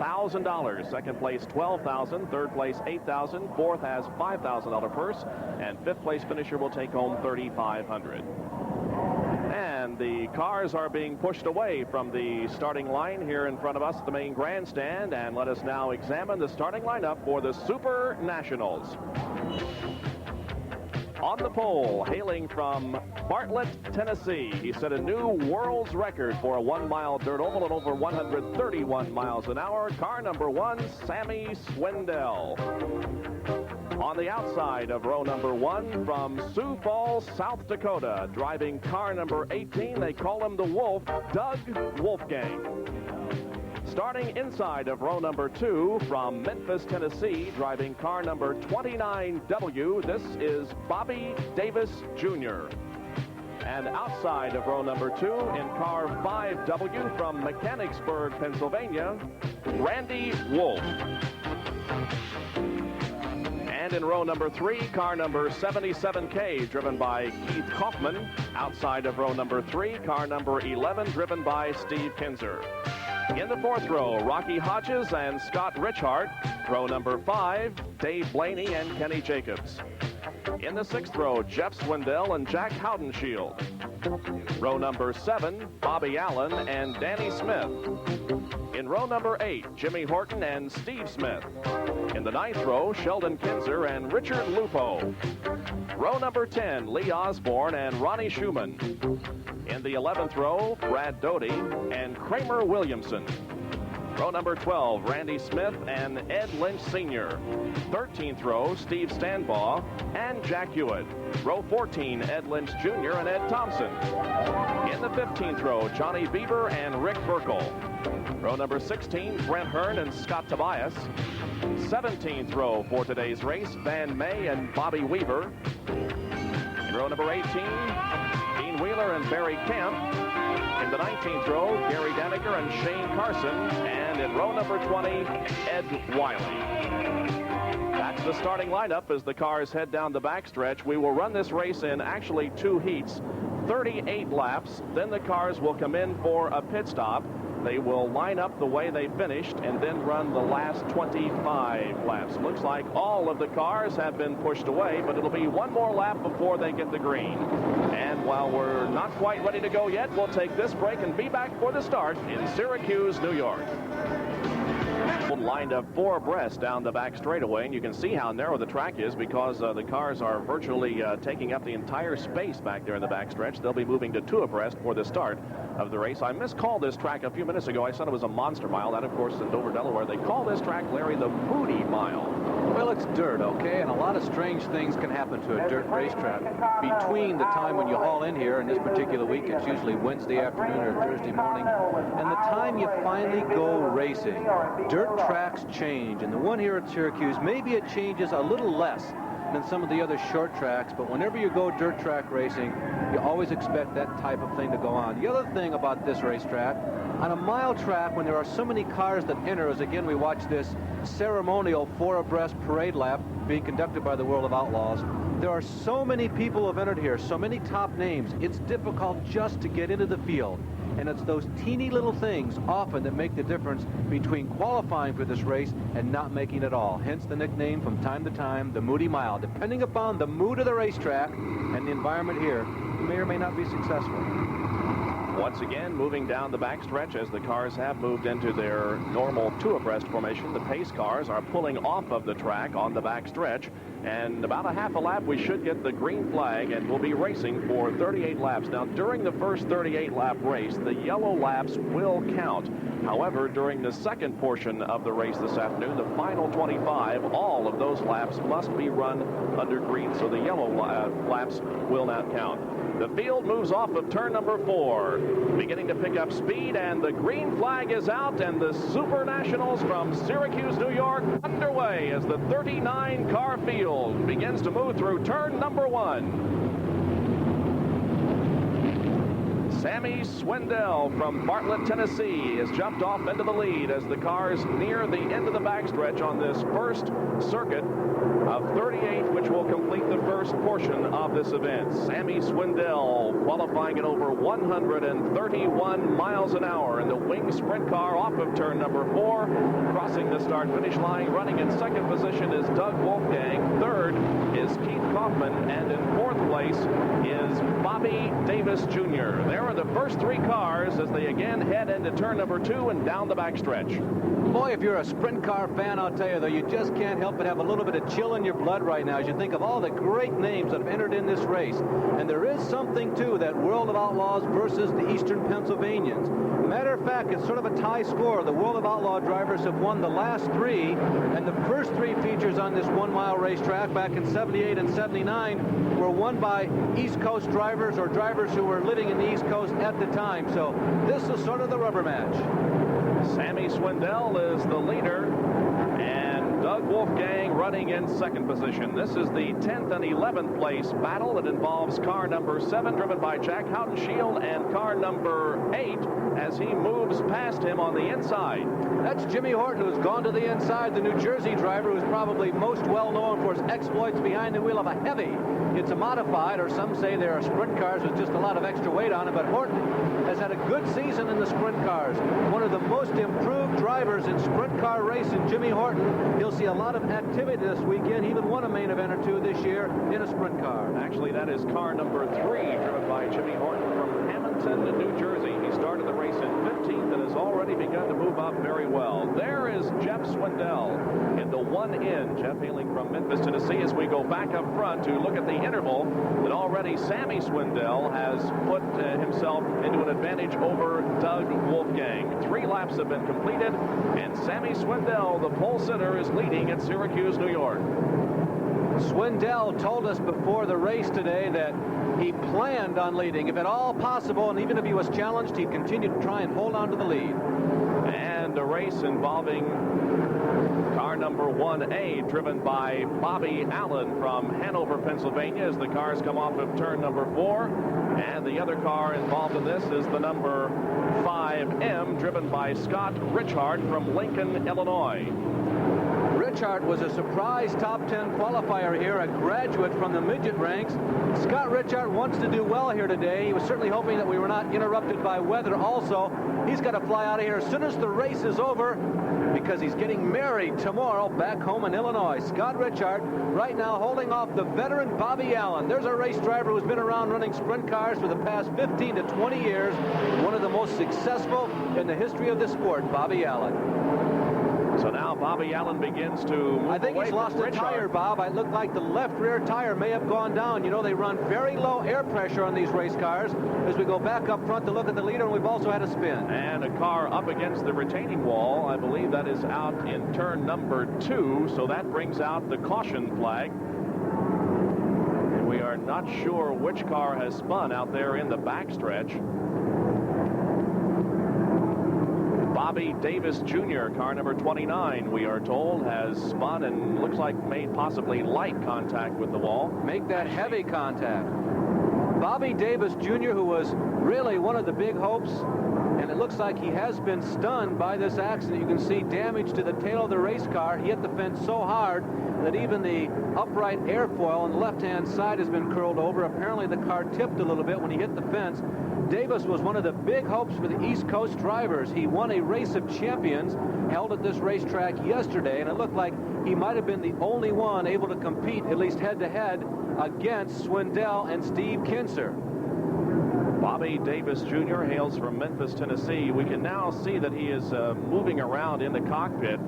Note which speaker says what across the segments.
Speaker 1: $1,000. Second place, $12,000. Third place, $8,000. Fourth has $5,000 purse. And fifth place finisher will take home $3,500. And the cars are being pushed away from the starting line here in front of us at the main grandstand. And let us now examine the starting lineup for the Super Nationals. On the pole, hailing from Bartlett, Tennessee, he set a new world's record for a 1-mile dirt oval at over 131 miles an hour. Car number 1, Sammy Swindell. On the outside of row number 1 from Sioux Falls, South Dakota, driving car number 18, they call him the Wolf, Doug Wolfgang. Starting inside of row number 2 from Memphis, Tennessee, driving car number 29W, this is Bobby Davis Jr. And outside of row number 2 in car 5W from Mechanicsburg, Pennsylvania, Randy Wolf. And in row number 3, car number 77K, driven by Keith Kaufman. Outside of row number 3, car number 11, driven by Steve Kinzer. In the fourth row, Rocky Hodges and Scott Richhart. Row number 5, Dave Blaney and Kenny Jacobs. In the sixth row, Jeff Swindell and Jack Howdenshield. Row number 7, Bobby Allen and Danny Smith. In row number 8, Jimmy Horton and Steve Smith. In the ninth row, Sheldon Kinzer and Richard Lupo. Row number 10, Lee Osborne and Ronnie Schumann. In the 11th row, Brad Doty and Kramer Williamson. Row number 12, Randy Smith and Ed Lynch Sr. 13th row, Steve Stanbaugh and Jack Hewitt. Row 14, Ed Lynch Jr. and Ed Thompson. In the 15th row, Johnny Bieber and Rick Burkle. Row number 16, Brent Hearn and Scott Tobias. 17th row for today's race, Van May and Bobby Weaver. In row number 18, Dean Wheeler and Barry Kemp. In the 19th row, Gary Daniker and Shane Carson. And in row number 20, Ed Wiley. That's the starting lineup as the cars head down the backstretch. We will run this race in actually 2 heats, 38 laps. Then the cars will come in for a pit stop. They will line up the way they finished and then run the last 25 laps. Looks like all of the cars have been pushed away, but it'll be one more lap before they get the green. And while we're not quite ready to go yet, we'll take this break and be back for the start in Syracuse, New York. Lined up 4 abreast down the back straightaway, and you can see how narrow the track is because the cars are virtually taking up the entire space back there in the backstretch. They'll be moving to 2 abreast for the start of the race. I miscalled this track a few minutes ago. I said it was a monster mile. That, of course, is in Dover, Delaware. They call this track, Larry, the Moody Mile.
Speaker 2: Well, it's dirt, okay? And a lot of strange things can happen to a dirt racetrack. Between the time when you haul in here, and this particular week, it's usually Wednesday afternoon or Thursday morning, and the time you finally go racing, dirt tracks change. And the one here at Syracuse, maybe it changes a little less than some of the other short tracks, but whenever you go dirt track racing, you always expect that type of thing to go on. The other thing about this racetrack, on a mile track, when there are so many cars that enter, as again we watch this ceremonial 4 abreast parade lap being conducted by the World of Outlaws, there are so many people who have entered here, so many top names, it's difficult just to get into the field. And it's those teeny little things often that make the difference between qualifying for this race and not making it all. Hence the nickname from time to time, the Moody Mile. Depending upon the mood of the racetrack and the environment here, you may or may not be successful.
Speaker 1: Once again, moving down the backstretch as the cars have moved into their normal 2 abreast formation. The pace cars are pulling off of the track on the backstretch. And about a half a lap, we should get the green flag, and we'll be racing for 38 laps. Now, during the first 38-lap race, the yellow laps will count. However, during the second portion of the race this afternoon, the final 25, all of those laps must be run under green, so the yellow laps will not count. The field moves off of turn number 4, beginning to pick up speed, and the green flag is out, and the Super Nationals from Syracuse, New York, underway as the 39-car field begins to move through turn number 1. Sammy Swindell from Bartlett, Tennessee, has jumped off into the lead as the cars near the end of the backstretch on this first circuit of 38, which will complete the first portion of this event. Sammy Swindell qualifying at over 131 miles an hour in the wing sprint car off of turn number 4. Crossing the start-finish line, running in second position is Doug Wolfgang. Third is Keith Kaufman, and in fourth place is Bobby Davis Jr. There are the first 3 cars as they again head into turn number 2 and down the backstretch.
Speaker 2: Boy, if you're a sprint car fan, I'll tell you, though, you just can't help but have a little bit of chill in your blood right now as you think of all the great names that have entered in this race. And there is something, too, that World of Outlaws versus the Eastern Pennsylvanians. Matter of fact, it's sort of a tie score. The World of Outlaw drivers have won the last 3, and the first 3 features on this 1-mile racetrack back in 78 and 79 were won by East Coast drivers or drivers who were living in the East Coast at the time. So this is sort of the rubber match.
Speaker 1: Sammy Swindell is the leader, and Doug Wolfgang running in second position. This is the 10th and 11th place battle that involves car number 7, driven by Jack Haudenschild, and car number 8 as he moves past him on the inside.
Speaker 2: That's Jimmy Horton, who's gone to the inside, the New Jersey driver who's probably most well known for his exploits behind the wheel of a heavy. It's a modified, or some say they are sprint cars with just a lot of extra weight on it, but Horton has had a good season in the sprint cars. One of the most improved drivers in sprint car racing, Jimmy Horton. He'll see a lot of activity this weekend. He even won a main event or 2 this year in a sprint car.
Speaker 1: Actually, that is car number 3, driven by Jimmy Horton from Hamilton, New Jersey. He started the race in 15th and has already begun to move up very well. There is Jeff Swindell in the 1 in. Jeff hailing from Memphis, Tennessee, as we go back up front to look at the interval that already Sammy Swindell has put himself into an advantage over Doug Wolfgang. 3 laps have been completed, and Sammy Swindell, the pole sitter, is leading at Syracuse, New York.
Speaker 2: Swindell told us before the race today that he planned on leading, if at all possible, and even if he was challenged, he'd continue to try and hold on to the lead.
Speaker 1: And a race involving car number 1A, driven by Bobby Allen from Hanover, Pennsylvania, as the cars come off of turn number 4. And the other car involved in this is the number 5M, driven by Scott Richard from Lincoln, Illinois.
Speaker 2: Richard was a surprise top 10 qualifier here, a graduate from the midget ranks. Scott Richard wants to do well here today. He was certainly hoping that we were not interrupted by weather. Also, he's got to fly out of here as soon as the race is over, because he's getting married tomorrow back home in Illinois. Scott Richard right now holding off the veteran Bobby Allen. There's a race driver who's been around running sprint cars for the past 15 to 20 years. One of the most successful in the history of the sport, Bobby Allen.
Speaker 1: So now Bobby Allen begins to move
Speaker 2: I think
Speaker 1: away
Speaker 2: he's lost
Speaker 1: from
Speaker 2: a
Speaker 1: Richard.
Speaker 2: tire, Bob. It looked like the left rear tire may have gone down. You know, they run very low air pressure on these race cars. As we go back up front to look at the leader, and we've also had a spin.
Speaker 1: And a car up against the retaining wall. I believe that is out in turn number 2, so that brings out the caution flag. And we are not sure which car has spun out there in the backstretch. Bobby Davis Jr., car number 29, we are told, has spun and looks like made possibly light contact with the wall.
Speaker 2: Make that heavy contact. Bobby Davis Jr., who was really one of the big hopes, and it looks like he has been stunned by this accident. You can see damage to the tail of the race car. He hit the fence so hard that even the upright airfoil on the left-hand side has been curled over. Apparently the car tipped a little bit when he hit the fence. Davis was one of the big hopes for the East Coast drivers. He won a race of champions held at this racetrack yesterday, and it looked like he might have been the only one able to compete, at least head-to-head, against Swindell and Steve Kinser.
Speaker 1: Bobby Davis Jr. hails from Memphis, Tennessee. We can now see that he is moving around in the cockpit,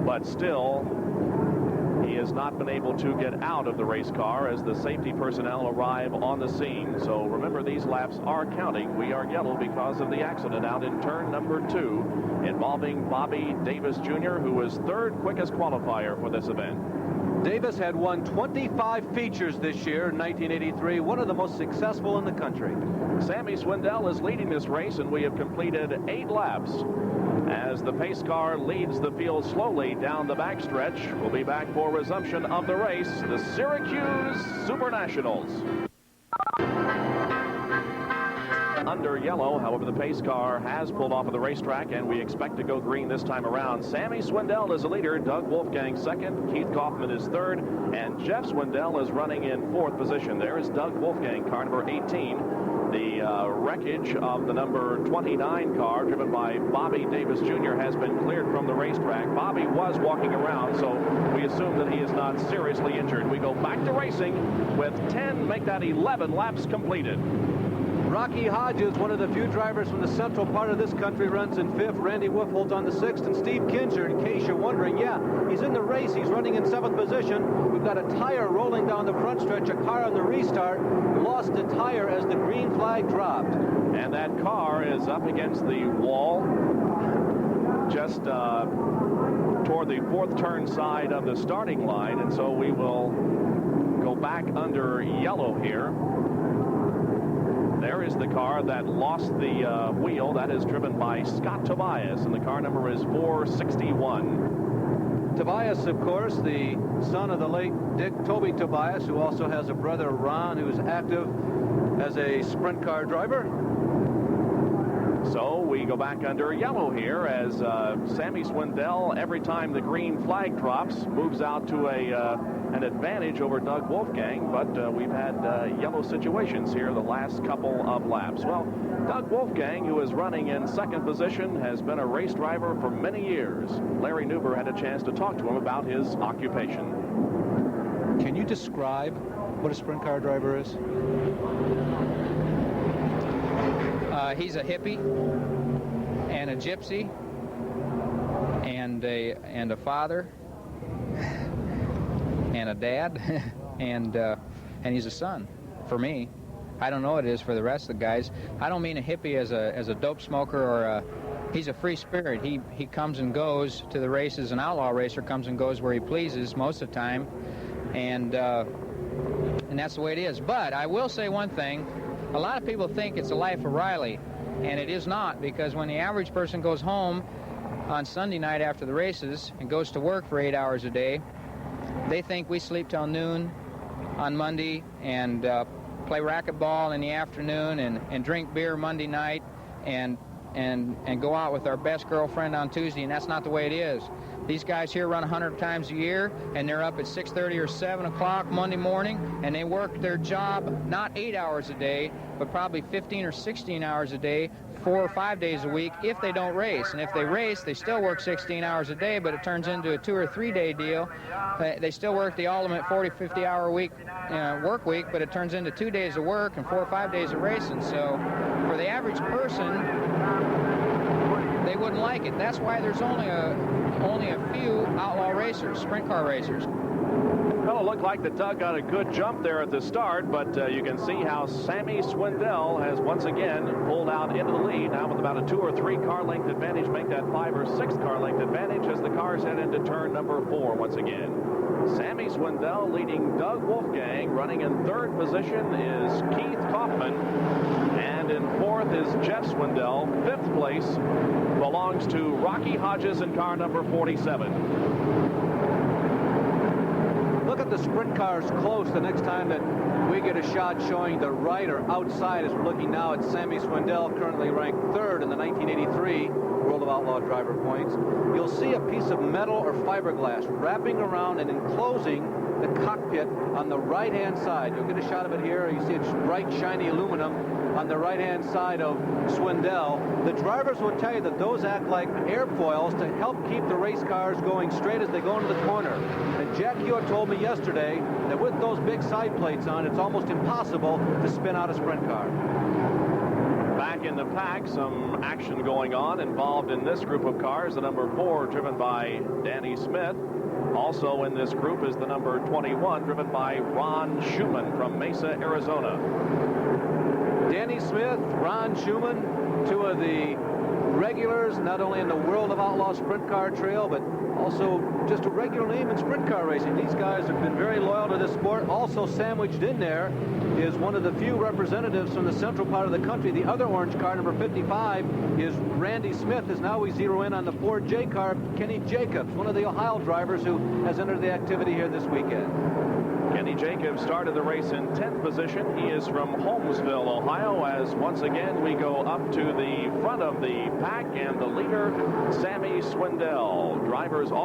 Speaker 1: but still he has not been able to get out of the race car as the safety personnel arrive on the scene. So remember, these laps are counting. We are yellow because of the accident out in turn number 2 involving Bobby Davis Jr., who was 3rd quickest qualifier for this event.
Speaker 2: Davis had won 25 features this year in 1983, one of the most successful in the country.
Speaker 1: Sammy Swindell is leading this race, and we have completed 8 laps as the pace car leads the field slowly down the backstretch. We'll be back for resumption of the race, the Syracuse Super Nationals. under yellow. However, the pace car has pulled off of the racetrack, and we expect to go green this time around. Sammy Swindell is the leader. Doug Wolfgang second. Keith Kaufman is third. And Jeff Swindell is running in fourth position. There is Doug Wolfgang, car number 18. The wreckage of the number 29 car, driven by Bobby Davis Jr., has been cleared from the racetrack. Bobby was walking around, so we assume that he is not seriously injured. We go back to racing with 10, make that 11 laps completed.
Speaker 2: Rocky Hodges, one of the few drivers from the central part of this country, runs in fifth. Randy Wolfhold's on the sixth, and Steve Kinzer, in case you're wondering, yeah, he's in the race. He's running in seventh position. We've got a tire rolling down the front stretch. A car on the restart lost a tire as the green flag dropped.
Speaker 1: And that car is up against the wall just toward the fourth turn side of the starting line, and so we will go back under yellow here. There is the car that lost the wheel. That is driven by Scott Tobias, and the car number is 461.
Speaker 2: Tobias, of course, the son of the late Dick Toby Tobias, who also has a brother, Ron, who's active as a sprint car driver.
Speaker 1: So we go back under yellow here as Sammy Swindell, every time the green flag drops, moves out to an advantage over Doug Wolfgang, but we've had yellow situations here the last couple of laps. Well, Doug Wolfgang, who is running in second position, has been a race driver for many years. Larry Newber had a chance to talk to him about his occupation.
Speaker 2: Can you describe what a sprint car driver is?
Speaker 3: He's a hippie and a gypsy and a father and a dad and he's a son for me. I don't know what it is for the rest of the guys. I don't mean a hippie as a dope smoker or he's a free spirit. He comes and goes to the races. An outlaw racer comes and goes where he pleases most of the time, and that's the way it is. But I will say one thing. A lot of people think it's a life of Riley, and it is not, because when the average person goes home on Sunday night after the races and goes to work for 8 hours a day, they think we sleep till noon on Monday and play racquetball in the afternoon and drink beer Monday night and go out with our best girlfriend on Tuesday, and that's not the way it is. These guys here run 100 times a year, and they're up at 6:30 or 7 o'clock Monday morning, and they work their job not 8 hours a day, but probably 15 or 16 hours a day, 4 or 5 days a week if they don't race. And if they race, they still work 16 hours a day, but it turns into a 2 or 3 day deal. They still work the ultimate 40, 50 hour week work week, but it turns into 2 days of work and 4 or 5 days of racing. So for the average person, they wouldn't like it. That's why there's only a few outlaw racers, sprint car racers.
Speaker 1: Well, it looked like the Doug got a good jump there at the start, but you can see how Sammy Swindell has once again pulled out into the lead, now with about a 2 or 3 car length advantage, make that 5 or 6 car length advantage as the cars head into turn number 4 once again. Sammy Swindell leading Doug Wolfgang. Running in third position is Keith Kaufman, and in fourth is Jeff Swindell. Fifth place belongs to Rocky Hodges in car number 47.
Speaker 2: Look at the sprint cars close the next time that we get a shot showing the right or outside, as we're looking now at Sammy Swindell, currently ranked third in the 1983 World of Outlaw driver points. You'll see a piece of metal or fiberglass wrapping around and enclosing the cockpit on the right-hand side. You'll get a shot of it here. You see it's bright, shiny aluminum on the right-hand side of Swindell. The drivers will tell you that those act like airfoils to help keep the race cars going straight as they go into the corner. And Jack Hewitt told me yesterday that with those big side plates on, it's almost impossible to spin out a sprint car.
Speaker 1: Back in the pack, some action going on involved in this group of cars. The number 4 driven by Danny Smith. Also in this group is the number 21 driven by Ron Schumann from Mesa, Arizona.
Speaker 2: Danny Smith, Ron Schumann, two of the regulars, not only in the World of Outlaw sprint car trail, but also just a regular name in sprint car racing. These guys have been very loyal to this sport. Also sandwiched in there is one of the few representatives from the central part of the country. The other orange car, number 55, is Randy Smith, as now we zero in on the Ford J car, Kenny Jacobs, one of the Ohio drivers who has entered the activity here this weekend.
Speaker 1: Kenny Sammy Jacobs started the race in 10th position. He is from Holmesville, Ohio, as once again we go up to the front of the pack, and the leader, Sammy Swindell. Drivers all